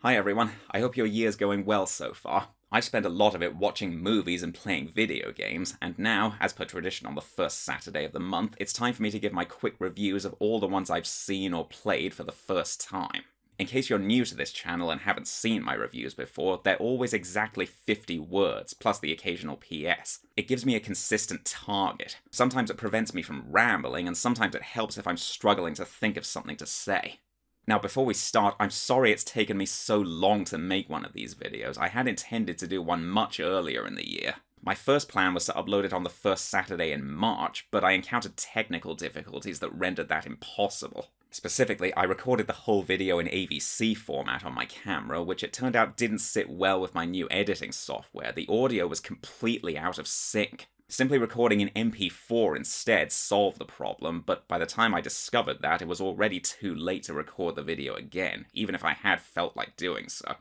Hi everyone, I hope your year's going well so far. I've spent a lot of it watching movies and playing video games, and now, as per tradition on the first Saturday of the month, it's time for me to give my quick reviews of all the ones I've seen or played for the first time. In case you're new to this channel and haven't seen my reviews before, they're always exactly 50 words, plus the occasional PS. It gives me a consistent target. Sometimes it prevents me from rambling, and sometimes it helps if I'm struggling to think of something to say. Now before we start, I'm sorry it's taken me so long to make one of these videos. I had intended to do one much earlier in the year. My first plan was to upload it on the first Saturday in March, but I encountered technical difficulties that rendered that impossible. Specifically, I recorded the whole video in AVC format on my camera, which it turned out didn't sit well with my new editing software. The audio was completely out of sync. Simply recording in MP4 instead solved the problem, but by the time I discovered that, it was already too late to record the video again, even if I had felt like doing so.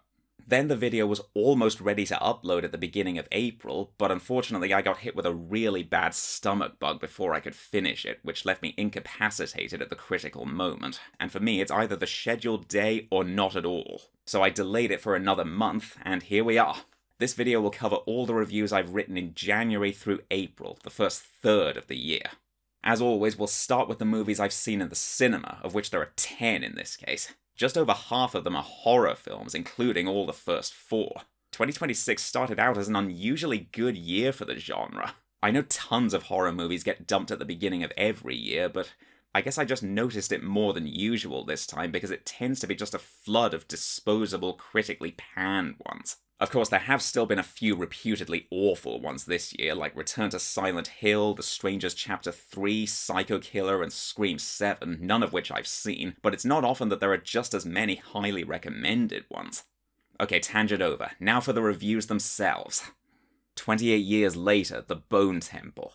Then the video was almost ready to upload at the beginning of April, but unfortunately I got hit with a really bad stomach bug before I could finish it, which left me incapacitated at the critical moment. And for me, it's either the scheduled day or not at all. So I delayed it for another month, and here we are. This video will cover all the reviews I've written in January through April, the first third of the year. As always, we'll start with the movies I've seen in the cinema, of which there are 10 in this case. Just over half of them are horror films, including all the first 4. 2026 started out as an unusually good year for the genre. I know tons of horror movies get dumped at the beginning of every year, but I guess I just noticed it more than usual this time because it tends to be just a flood of disposable, critically panned ones. Of course, there have still been a few reputedly awful ones this year, like Return to Silent Hill, The Strangers Chapter 3, Psycho Killer, and Scream 7, none of which I've seen, but it's not often that there are just as many highly recommended ones. Okay, tangent over. Now for the reviews themselves. 28 years later, The Bone Temple.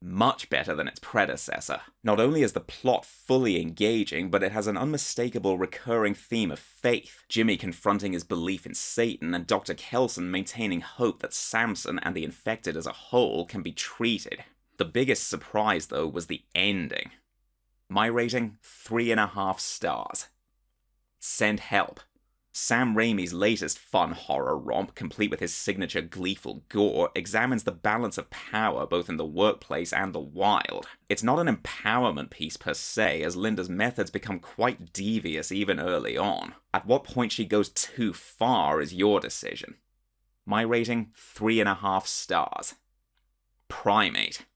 Much better than its predecessor. Not only is the plot fully engaging, but it has an unmistakable recurring theme of faith, Jimmy confronting his belief in Satan, and Dr. Kelson maintaining hope that Samson and the infected as a whole can be treated. The biggest surprise, though, was the ending. My rating? 3.5 stars. Send help. Sam Raimi's latest fun horror romp, complete with his signature gleeful gore, examines the balance of power both in the workplace and the wild. It's not an empowerment piece per se, as Linda's methods become quite devious even early on. At what point she goes too far is your decision. My rating? 3.5 stars. Primate.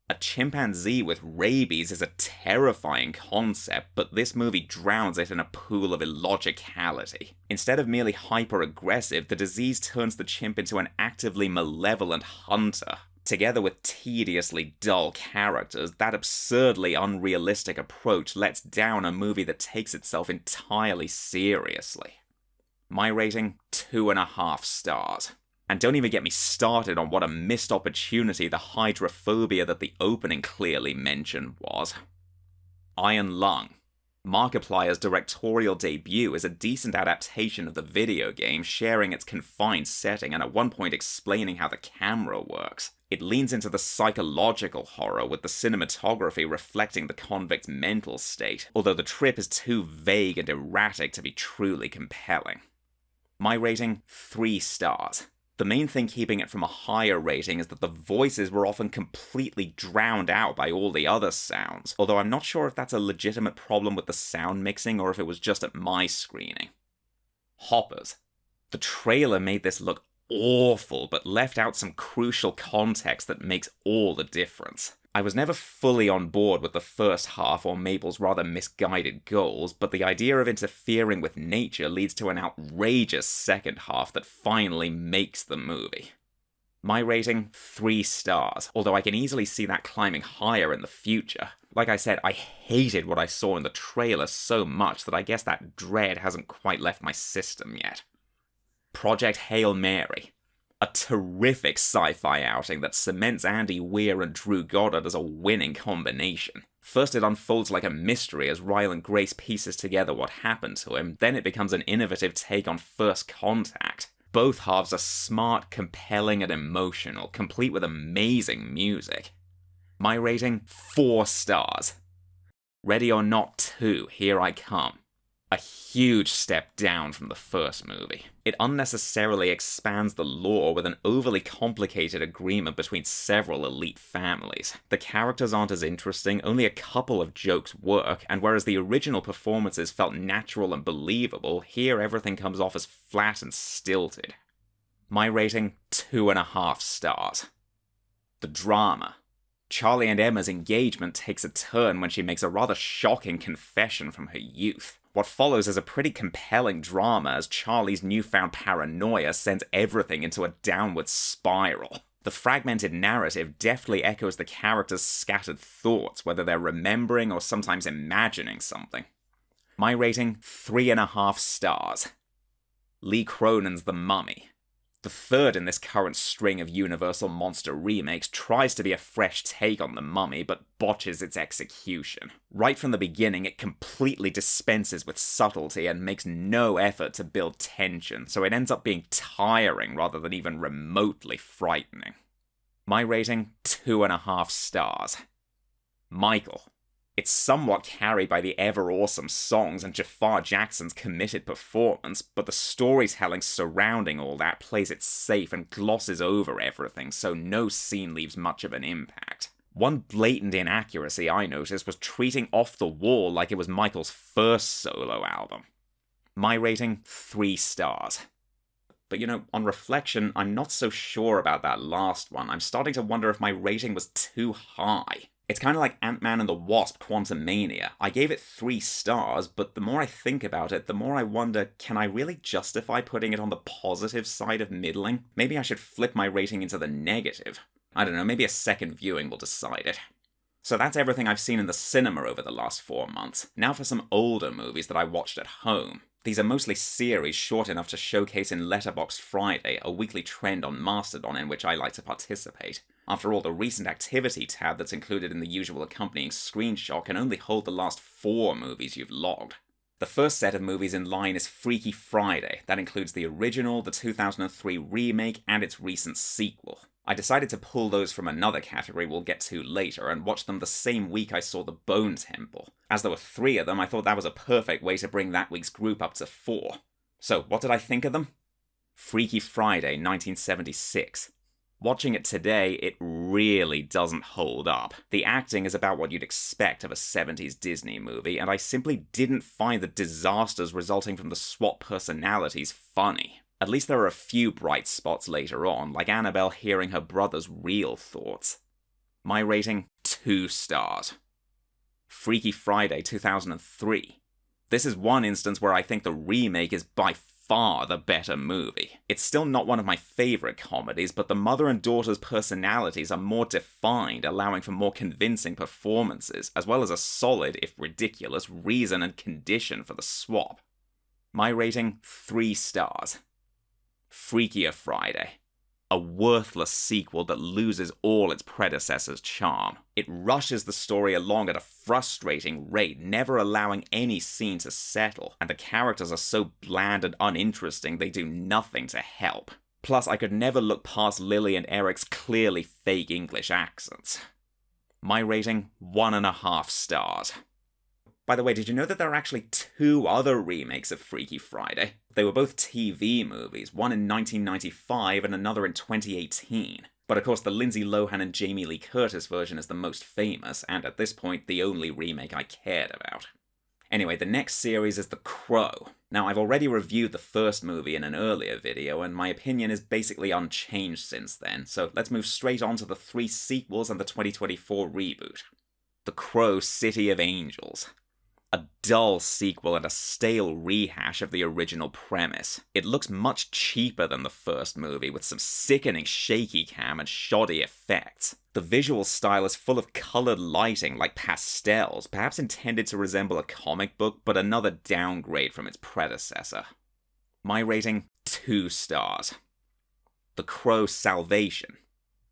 A chimpanzee with rabies is a terrifying concept, but this movie drowns it in a pool of illogicality. Instead of merely hyper-aggressive, the disease turns the chimp into an actively malevolent hunter. Together with tediously dull characters, that absurdly unrealistic approach lets down a movie that takes itself entirely seriously. My rating? 2.5 stars. And don't even get me started on what a missed opportunity the hydrophobia that the opening clearly mentioned was. Iron Lung. Markiplier's directorial debut is a decent adaptation of the video game, sharing its confined setting and at one point explaining how the camera works. It leans into the psychological horror, with the cinematography reflecting the convict's mental state, although the trip is too vague and erratic to be truly compelling. My rating? 3 stars. The main thing keeping it from a higher rating is that the voices were often completely drowned out by all the other sounds, although I'm not sure if that's a legitimate problem with the sound mixing or if it was just at my screening. Hoppers. The trailer made this look awful, but left out some crucial context that makes all the difference. I was never fully on board with the first half or Mabel's rather misguided goals, but the idea of interfering with nature leads to an outrageous second half that finally makes the movie. My rating? 3 stars, although I can easily see that climbing higher in the future. Like I said, I hated what I saw in the trailer so much that I guess that dread hasn't quite left my system yet. Project Hail Mary. A terrific sci-fi outing that cements Andy Weir and Drew Goddard as a winning combination. First it unfolds like a mystery as Ryland Grace pieces together what happened to him, then it becomes an innovative take on First Contact. Both halves are smart, compelling, and emotional, complete with amazing music. My rating? 4 stars. Ready or Not 2, here I come. A huge step down from the first movie. It unnecessarily expands the lore with an overly complicated agreement between several elite families. The characters aren't as interesting, only a couple of jokes work, and whereas the original performances felt natural and believable, here everything comes off as flat and stilted. My rating, 2.5 stars. The drama. Charlie and Emma's engagement takes a turn when she makes a rather shocking confession from her youth. What follows is a pretty compelling drama as Charlie's newfound paranoia sends everything into a downward spiral. The fragmented narrative deftly echoes the characters' scattered thoughts, whether they're remembering or sometimes imagining something. My rating, 3.5 stars. Lee Cronin's The Mummy. The third in this current string of Universal monster remakes tries to be a fresh take on The Mummy, but botches its execution. Right from the beginning, it completely dispenses with subtlety and makes no effort to build tension, so it ends up being tiring rather than even remotely frightening. My rating, 2.5 stars. Michael. It's somewhat carried by the ever-awesome songs and Jafar Jackson's committed performance, but the storytelling surrounding all that plays it safe and glosses over everything, so no scene leaves much of an impact. One blatant inaccuracy I noticed was treating Off the Wall like it was Michael's first solo album. My rating, 3 stars. But on reflection, I'm not so sure about that last one. I'm starting to wonder if my rating was too high. It's kind of like Ant-Man and the Wasp: Quantumania. I gave it 3 stars, but the more I think about it, the more I wonder, can I really justify putting it on the positive side of middling? Maybe I should flip my rating into the negative. I don't know, maybe a second viewing will decide it. So that's everything I've seen in the cinema over the last 4 months. Now for some older movies that I watched at home. These are mostly series short enough to showcase in Letterboxd Friday, a weekly trend on Mastodon in which I like to participate. After all, the recent activity tab that's included in the usual accompanying screenshot can only hold the last 4 movies you've logged. The first set of movies in line is Freaky Friday. That includes the original, the 2003 remake, and its recent sequel. I decided to pull those from another category we'll get to later and watch them the same week I saw The Bone Temple. As there were 3 of them, I thought that was a perfect way to bring that week's group up to 4. So, what did I think of them? Freaky Friday, 1976. Watching it today, it really doesn't hold up. The acting is about what you'd expect of a 70s Disney movie, and I simply didn't find the disasters resulting from the swap personalities funny. At least there are a few bright spots later on, like Annabelle hearing her brother's real thoughts. My rating, 2 stars. Freaky Friday 2003. This is one instance where I think the remake is by far the better movie. It's still not one of my favourite comedies, but the mother and daughter's personalities are more defined, allowing for more convincing performances, as well as a solid, if ridiculous, reason and condition for the swap. My rating, 3 stars. Freakier Friday. A worthless sequel that loses all its predecessor's charm. It rushes the story along at a frustrating rate, never allowing any scene to settle, and the characters are so bland and uninteresting they do nothing to help. Plus, I could never look past Lily and Eric's clearly fake English accents. My rating, 1.5 stars. By the way, did you know that there are actually 2 other remakes of Freaky Friday? They were both TV movies, one in 1995 and another in 2018. But of course the Lindsay Lohan and Jamie Lee Curtis version is the most famous, and at this point the only remake I cared about. Anyway, the next series is The Crow. Now, I've already reviewed the first movie in an earlier video, and my opinion is basically unchanged since then, so let's move straight on to the 3 sequels and the 2024 reboot. The Crow: City of Angels. A dull sequel and a stale rehash of the original premise. It looks much cheaper than the first movie, with some sickening shaky cam and shoddy effects. The visual style is full of coloured lighting like pastels, perhaps intended to resemble a comic book, but another downgrade from its predecessor. My rating, 2 stars. The Crow: Salvation.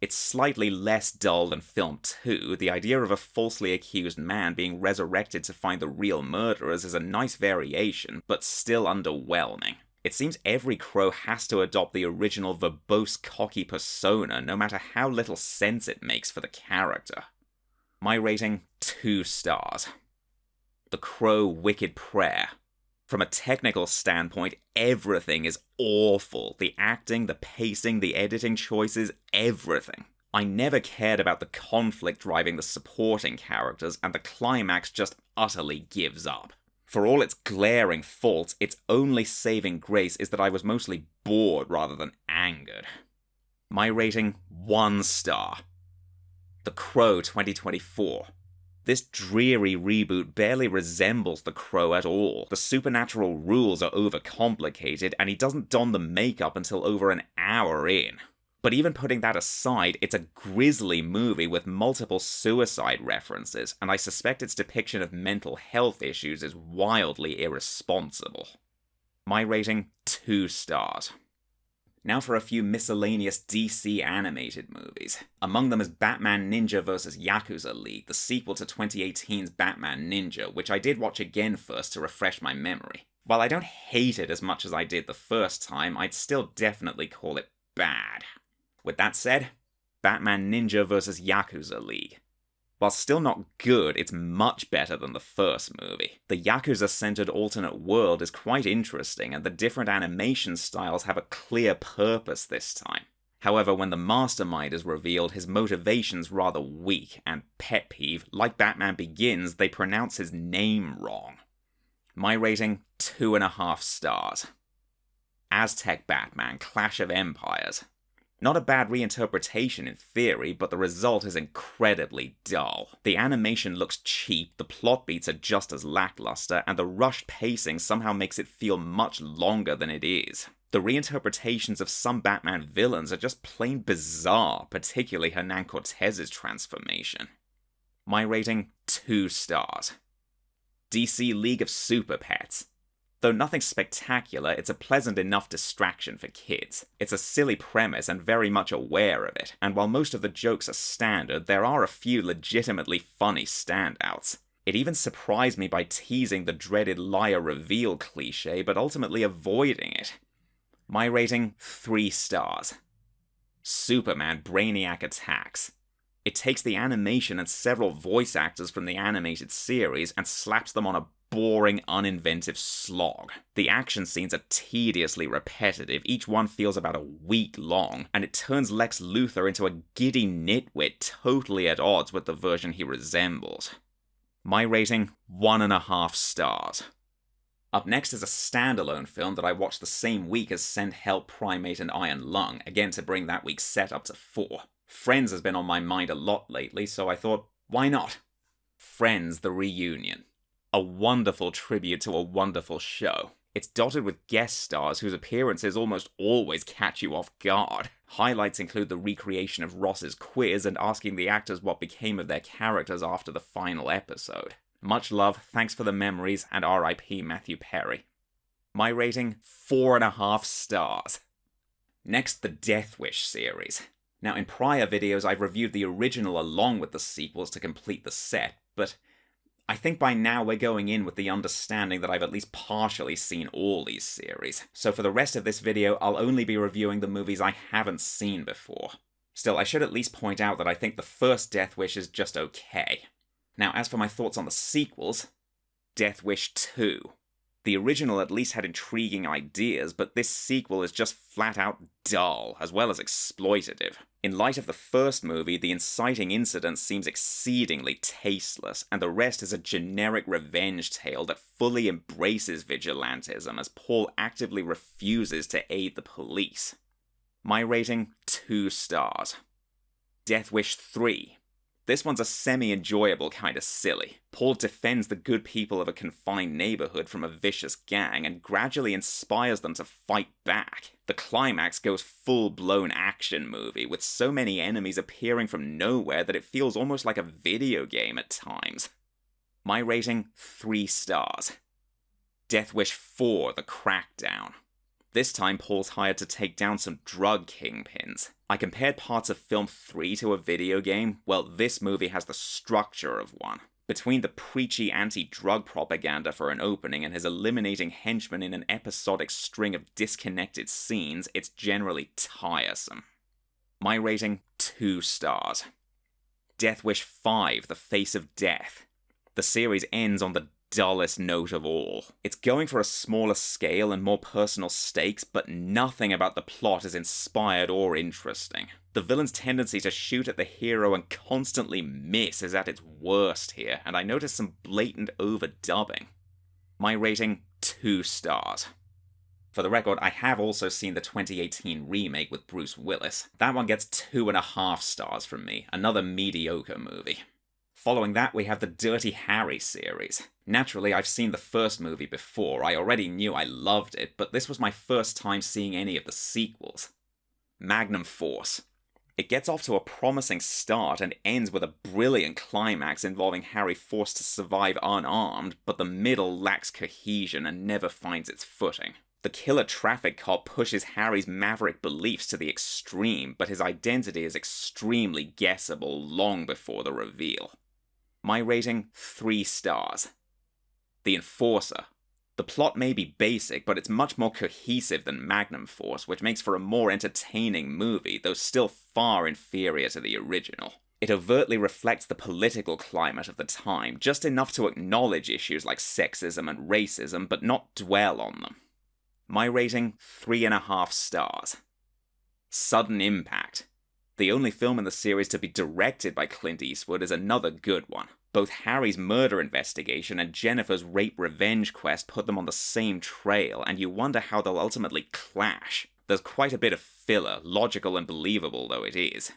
It's slightly less dull than Film 2. The idea of a falsely accused man being resurrected to find the real murderers is a nice variation, but still underwhelming. It seems every Crow has to adopt the original verbose, cocky persona, no matter how little sense it makes for the character. My rating, 2 stars. The Crow: Wicked Prayer. From a technical standpoint, everything is awful. The acting, the pacing, the editing choices, everything. I never cared about the conflict driving the supporting characters, and the climax just utterly gives up. For all its glaring faults, its only saving grace is that I was mostly bored rather than angered. My rating, 1 star. The Crow 2024. This dreary reboot barely resembles The Crow at all. The supernatural rules are overcomplicated, and he doesn't don the makeup until over an hour in. But even putting that aside, it's a grisly movie with multiple suicide references, and I suspect its depiction of mental health issues is wildly irresponsible. My rating, 2 stars. Now for a few miscellaneous DC animated movies. Among them is Batman Ninja vs. Yakuza League, the sequel to 2018's Batman Ninja, which I did watch again first to refresh my memory. While I don't hate it as much as I did the first time, I'd still definitely call it bad. With that said, Batman Ninja vs. Yakuza League. While still not good, it's much better than the first movie. The Yakuza-centered alternate world is quite interesting, and the different animation styles have a clear purpose this time. However, when the mastermind is revealed, his motivation's rather weak, and pet peeve, like Batman Begins, they pronounce his name wrong. My rating, 2.5 stars. Aztec Batman, Clash of Empires. Not a bad reinterpretation in theory, but the result is incredibly dull. The animation looks cheap, the plot beats are just as lackluster, and the rushed pacing somehow makes it feel much longer than it is. The reinterpretations of some Batman villains are just plain bizarre, particularly Hernan Cortez's transformation. My rating, 2 stars. DC League of Super Pets. Though nothing spectacular, it's a pleasant enough distraction for kids. It's a silly premise and very much aware of it, and while most of the jokes are standard, there are a few legitimately funny standouts. It even surprised me by teasing the dreaded liar reveal cliché, but ultimately avoiding it. My rating, 3 stars. Superman Brainiac Attacks. It takes the animation and several voice actors from the animated series and slaps them on a boring, uninventive slog. The action scenes are tediously repetitive, each one feels about a week long, and it turns Lex Luthor into a giddy nitwit totally at odds with the version he resembles. My rating, 1.5 stars. Up next is a standalone film that I watched the same week as Send Help, Primate, and Iron Lung, again to bring that week's set up to 4. Friends has been on my mind a lot lately, so I thought, why not? Friends the Reunion. A wonderful tribute to a wonderful show. It's dotted with guest stars whose appearances almost always catch you off guard. Highlights include the recreation of Ross's quiz and asking the actors what became of their characters after the final episode. Much love, thanks for the memories, and R.I.P. Matthew Perry. My rating, 4.5 stars. Next, the Death Wish series. Now, in prior videos, I've reviewed the original along with the sequels to complete the set, but I think by now we're going in with the understanding that I've at least partially seen all these series. So for the rest of this video, I'll only be reviewing the movies I haven't seen before. Still, I should at least point out that I think the first Death Wish is just okay. Now, as for my thoughts on the sequels, Death Wish 2. The original at least had intriguing ideas, but this sequel is just flat out dull, as well as exploitative. In light of the first movie, the inciting incident seems exceedingly tasteless, and the rest is a generic revenge tale that fully embraces vigilantism as Paul actively refuses to aid the police. My rating, 2 stars. Death Wish 3. This one's a semi-enjoyable kind of silly. Paul defends the good people of a confined neighborhood from a vicious gang and gradually inspires them to fight back. The climax goes full-blown action movie, with so many enemies appearing from nowhere that it feels almost like a video game at times. My rating, 3 stars. Death Wish 4, The Crackdown. This time, Paul's hired to take down some drug kingpins. I compared parts of film 3 to a video game. Well, this movie has the structure of one. Between the preachy anti-drug propaganda for an opening and his eliminating henchmen in an episodic string of disconnected scenes, it's generally tiresome. My rating, 2 stars. Death Wish 5, The Face of Death. The series ends on the dullest note of all. It's going for a smaller scale and more personal stakes, but nothing about the plot is inspired or interesting. The villain's tendency to shoot at the hero and constantly miss is at its worst here, and I noticed some blatant overdubbing. My rating, 2 stars. For the record, I have also seen the 2018 remake with Bruce Willis. That one gets 2.5 stars from me, another mediocre movie. Following that, we have the Dirty Harry series. Naturally, I've seen the first movie before, I already knew I loved it, but this was my first time seeing any of the sequels. Magnum Force. It gets off to a promising start and ends with a brilliant climax involving Harry forced to survive unarmed, but the middle lacks cohesion and never finds its footing. The killer traffic cop pushes Harry's maverick beliefs to the extreme, but his identity is extremely guessable long before the reveal. My rating, 3 stars. The Enforcer. The plot may be basic, but it's much more cohesive than Magnum Force, which makes for a more entertaining movie, though still far inferior to the original. It overtly reflects the political climate of the time, just enough to acknowledge issues like sexism and racism, but not dwell on them. My rating, 3.5 stars. Sudden Impact. The only film in the series to be directed by Clint Eastwood is another good one. Both Harry's murder investigation and Jennifer's rape revenge quest put them on the same trail, and you wonder how they'll ultimately clash. There's quite a bit of filler, logical and believable though it is.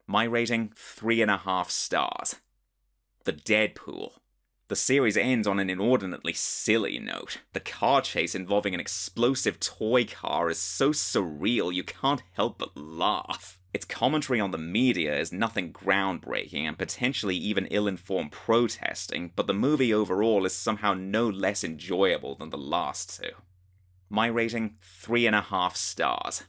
My rating, 3.5 stars. The Deadpool. The series ends on an inordinately silly note. The car chase involving an explosive toy car is so surreal you can't help but laugh. Its commentary on the media is nothing groundbreaking and potentially even ill-informed protesting, but the movie overall is somehow no less enjoyable than the last two. My rating, 3.5 stars.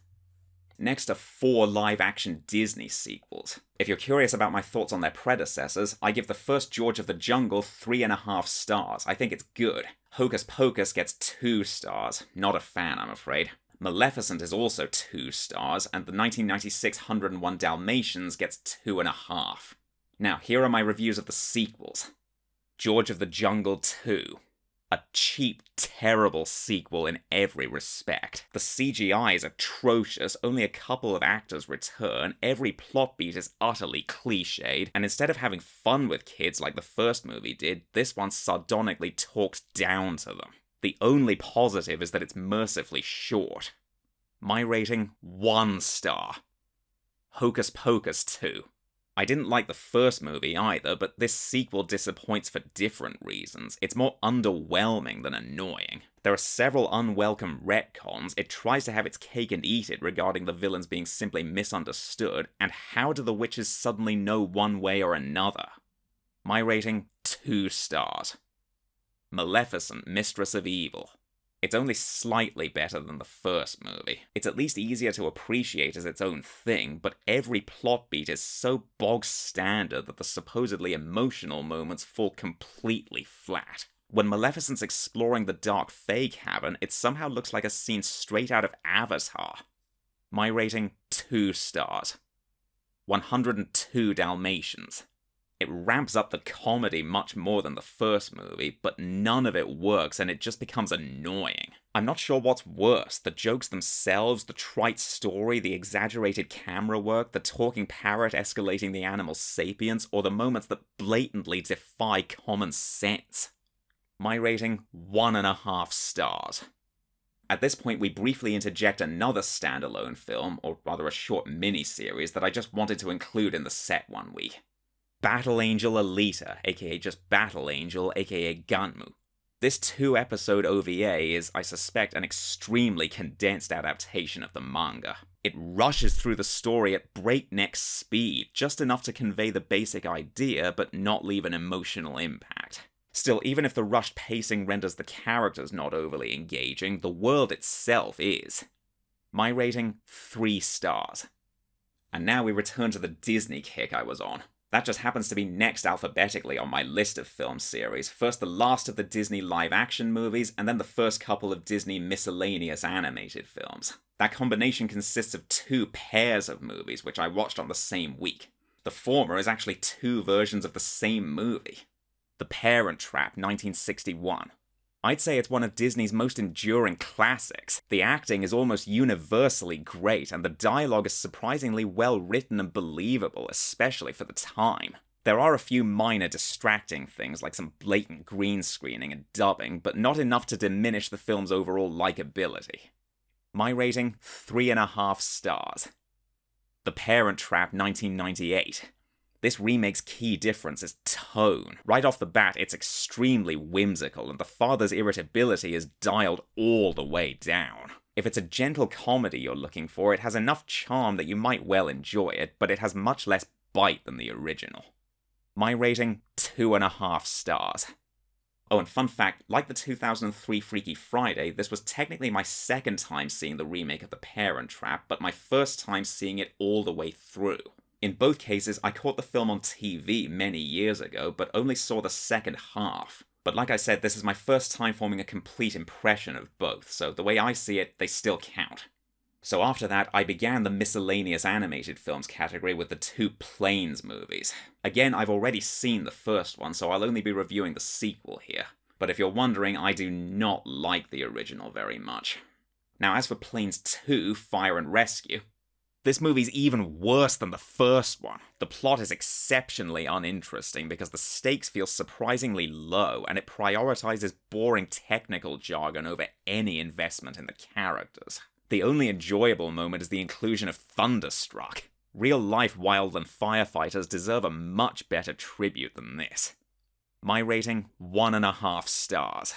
Next are 4 live-action Disney sequels. If you're curious about my thoughts on their predecessors, I give the first George of the Jungle 3.5 stars. I think it's good. Hocus Pocus gets 2 stars. Not a fan, I'm afraid. Maleficent is also 2 stars, and the 1996 101 Dalmatians gets 2.5. Now, here are my reviews of the sequels. George of the Jungle 2. A cheap, terrible sequel in every respect. The CGI is atrocious, only a couple of actors return, every plot beat is utterly cliched, and instead of having fun with kids like the first movie did, this one sardonically talks down to them. The only positive is that it's mercifully short. My rating, 1 star. Hocus Pocus 2. I didn't like the first movie either, but this sequel disappoints for different reasons. It's more underwhelming than annoying. There are several unwelcome retcons, it tries to have its cake and eat it regarding the villains being simply misunderstood, and how do the witches suddenly know one way or another? My rating, 2 stars. Maleficent, Mistress of Evil. It's only slightly better than the first movie. It's at least easier to appreciate as its own thing, but every plot beat is so bog standard that the supposedly emotional moments fall completely flat. When Maleficent's exploring the Dark Fae Cavern, it somehow looks like a scene straight out of Avatar. My rating, 2 stars. 102 Dalmatians. It ramps up the comedy much more than the first movie, but none of it works and it just becomes annoying. I'm not sure what's worse, the jokes themselves, the trite story, the exaggerated camera work, the talking parrot escalating the animal's sapience, or the moments that blatantly defy common sense. My rating, 1.5 stars. At this point, we briefly interject another standalone film, or rather a short mini-series, that I just wanted to include in the set one week. Battle Angel Alita, aka just Battle Angel, aka Gunnm. This 2-episode OVA is, I suspect, an extremely condensed adaptation of the manga. It rushes through the story at breakneck speed, just enough to convey the basic idea, but not leave an emotional impact. Still, even if the rushed pacing renders the characters not overly engaging, the world itself is. My rating, 3 stars. And now we return to the Disney kick I was on. That just happens to be next alphabetically on my list of film series. First the last of the Disney live-action movies, and then the first couple of Disney miscellaneous animated films. That combination consists of 2 pairs of movies, which I watched on the same week. The former is actually 2 versions of the same movie. The Parent Trap, 1961. I'd say it's one of Disney's most enduring classics. The acting is almost universally great, and the dialogue is surprisingly well written and believable, especially for the time. There are a few minor distracting things, like some blatant green screening and dubbing, but not enough to diminish the film's overall likability. My rating, 3.5 stars. The Parent Trap, 1998. This remake's key difference is tone. Right off the bat, it's extremely whimsical, and the father's irritability is dialed all the way down. If it's a gentle comedy you're looking for, it has enough charm that you might well enjoy it, but it has much less bite than the original. My rating, 2.5 stars. Oh, and fun fact, like the 2003 Freaky Friday, this was technically my second time seeing the remake of The Parent Trap, but my first time seeing it all the way through. In both cases, I caught the film on TV many years ago, but only saw the second half. But like I said, this is my first time forming a complete impression of both, so the way I see it, they still count. So after that, I began the miscellaneous animated films category with the two Planes movies. Again, I've already seen the first one, so I'll only be reviewing the sequel here. But if you're wondering, I do not like the original very much. Now as for Planes 2, Fire and Rescue, this movie's even worse than the first one. The plot is exceptionally uninteresting because the stakes feel surprisingly low, and it prioritizes boring technical jargon over any investment in the characters. The only enjoyable moment is the inclusion of Thunderstruck. Real-life wildland firefighters deserve a much better tribute than this. My rating, 1.5 stars.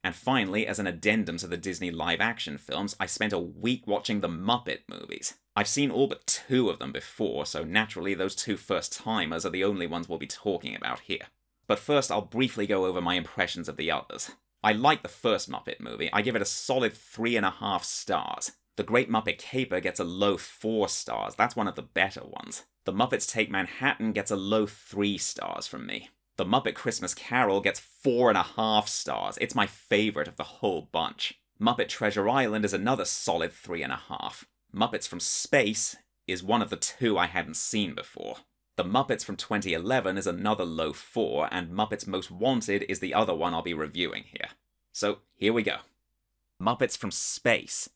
And finally, as an addendum to the Disney live-action films, I spent a week watching the Muppet movies. I've seen all but 2 of them before, so naturally those 2 first-timers are the only ones we'll be talking about here. But first, I'll briefly go over my impressions of the others. I like the first Muppet movie. I give it a solid 3.5 stars. The Great Muppet Caper gets a low 4 stars. That's one of the better ones. The Muppets Take Manhattan gets a low 3 stars from me. The Muppet Christmas Carol gets 4.5 stars. It's my favourite of the whole bunch. Muppet Treasure Island is another solid 3.5. Muppets from Space is one of the 2 I hadn't seen before. The Muppets from 2011 is another low 4, and Muppets Most Wanted is the other one I'll be reviewing here. So, here we go. Muppets from Space.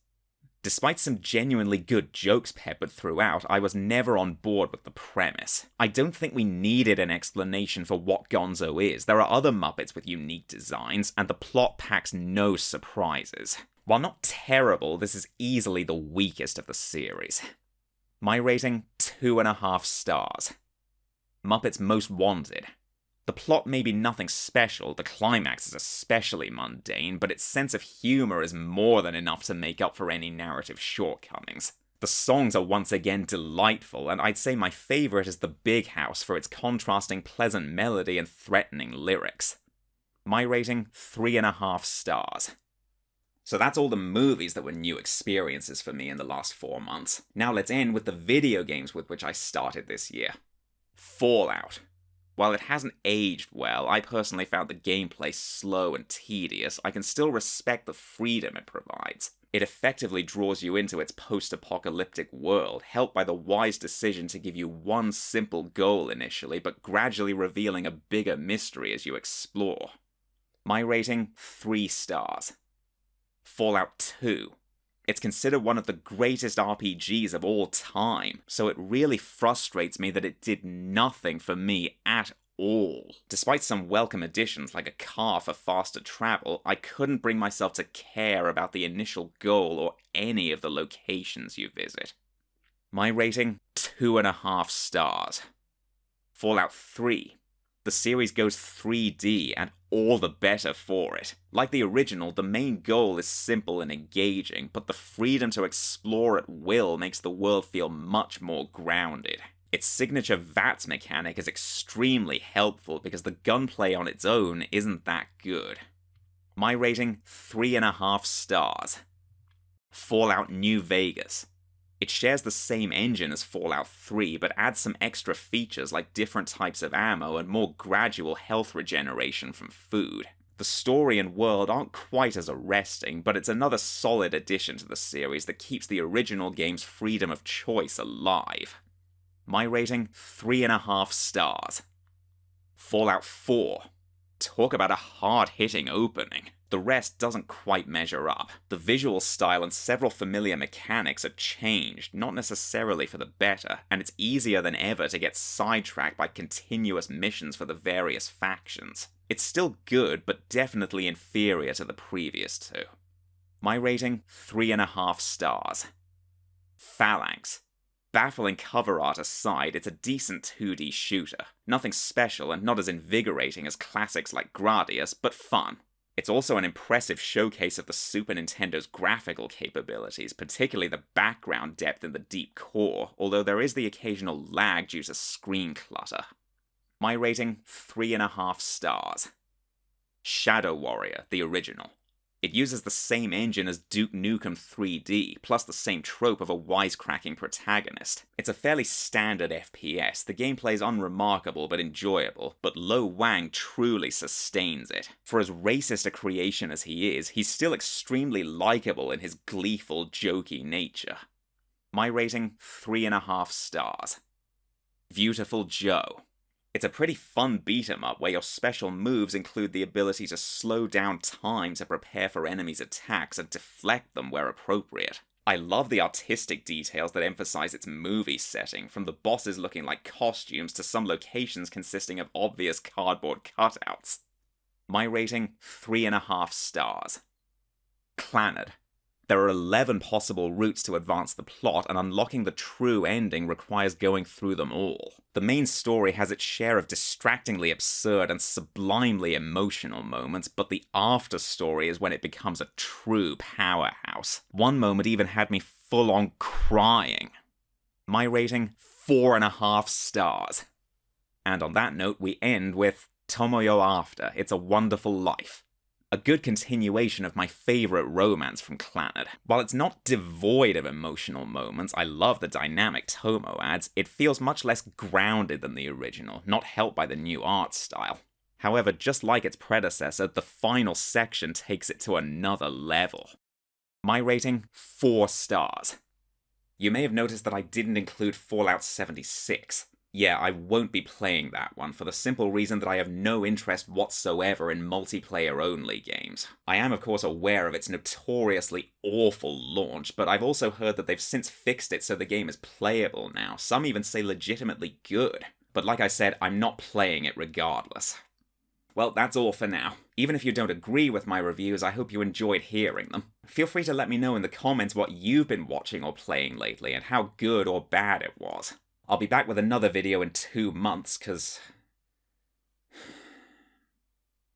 Despite some genuinely good jokes peppered throughout, I was never on board with the premise. I don't think we needed an explanation for what Gonzo is. There are other Muppets with unique designs, and the plot packs no surprises. While not terrible, this is easily the weakest of the series. My rating, 2.5 stars. Muppets Most Wanted. The plot may be nothing special, the climax is especially mundane, but its sense of humour is more than enough to make up for any narrative shortcomings. The songs are once again delightful, and I'd say my favourite is The Big House for its contrasting pleasant melody and threatening lyrics. My rating, 3.5 stars. So that's all the movies that were new experiences for me in the last 4 months. Now let's end with the video games with which I started this year. Fallout. While it hasn't aged well, I personally found the gameplay slow and tedious, I can still respect the freedom it provides. It effectively draws you into its post-apocalyptic world, helped by the wise decision to give you one simple goal initially, but gradually revealing a bigger mystery as you explore. My rating, 3 stars. Fallout 2. It's considered one of the greatest RPGs of all time, so it really frustrates me that it did nothing for me at all. Despite some welcome additions like a car for faster travel, I couldn't bring myself to care about the initial goal or any of the locations you visit. My rating, 2.5 stars. Fallout 3. The series goes 3D, and all the better for it. Like the original, the main goal is simple and engaging, but the freedom to explore at will makes the world feel much more grounded. Its signature VATS mechanic is extremely helpful because the gunplay on its own isn't that good. My rating, 3.5 stars. Fallout New Vegas. It shares the same engine as Fallout 3, but adds some extra features like different types of ammo and more gradual health regeneration from food. The story and world aren't quite as arresting, but it's another solid addition to the series that keeps the original game's freedom of choice alive. My rating, 3.5 stars. Fallout 4. Talk about a hard-hitting opening. The rest doesn't quite measure up. The visual style and several familiar mechanics are changed, not necessarily for the better, and it's easier than ever to get sidetracked by continuous missions for the various factions. It's still good, but definitely inferior to the previous two. My rating, 3.5 stars. Phalanx. Baffling cover art aside, it's a decent 2D shooter. Nothing special and not as invigorating as classics like Gradius, but fun. It's also an impressive showcase of the Super Nintendo's graphical capabilities, particularly the background depth in the deep core, although there is the occasional lag due to screen clutter. My rating, 3.5 stars. Shadow Warrior, the original. It uses the same engine as Duke Nukem 3D, plus the same trope of a wisecracking protagonist. It's a fairly standard FPS, the gameplay is unremarkable but enjoyable, but Lo Wang truly sustains it. For as racist a creation as he is, he's still extremely likable in his gleeful, jokey nature. My rating, 3.5 stars. Viewtiful Joe. It's a pretty fun beat-em-up where your special moves include the ability to slow down time to prepare for enemies' attacks and deflect them where appropriate. I love the artistic details that emphasize its movie setting, from the bosses looking like costumes to some locations consisting of obvious cardboard cutouts. My rating, 3.5 stars. Clannad. There are 11 possible routes to advance the plot, and unlocking the true ending requires going through them all. The main story has its share of distractingly absurd and sublimely emotional moments, but the after-story is when it becomes a true powerhouse. One moment even had me full-on crying. My rating, 4.5 stars. And on that note, we end with Tomoyo After, It's a Wonderful Life. A good continuation of my favourite romance from Clannad. While it's not devoid of emotional moments, I love the dynamic Tomo adds, it feels much less grounded than the original, not helped by the new art style. However, just like its predecessor, the final section takes it to another level. My rating, 4 stars. You may have noticed that I didn't include Fallout 76. Yeah, I won't be playing that one, for the simple reason that I have no interest whatsoever in multiplayer-only games. I am of course aware of its notoriously awful launch, but I've also heard that they've since fixed it so the game is playable now, some even say legitimately good. But like I said, I'm not playing it regardless. Well, that's all for now. Even if you don't agree with my reviews, I hope you enjoyed hearing them. Feel free to let me know in the comments what you've been watching or playing lately, and how good or bad it was. I'll be back with another video in 2 months, cause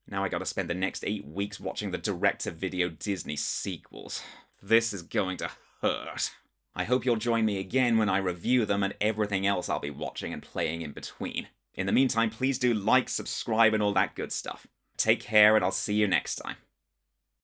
now I gotta spend the next 8 weeks watching the direct-to-video Disney sequels. This is going to hurt. I hope you'll join me again when I review them and everything else I'll be watching and playing in between. In the meantime, please do like, subscribe, and all that good stuff. Take care, and I'll see you next time.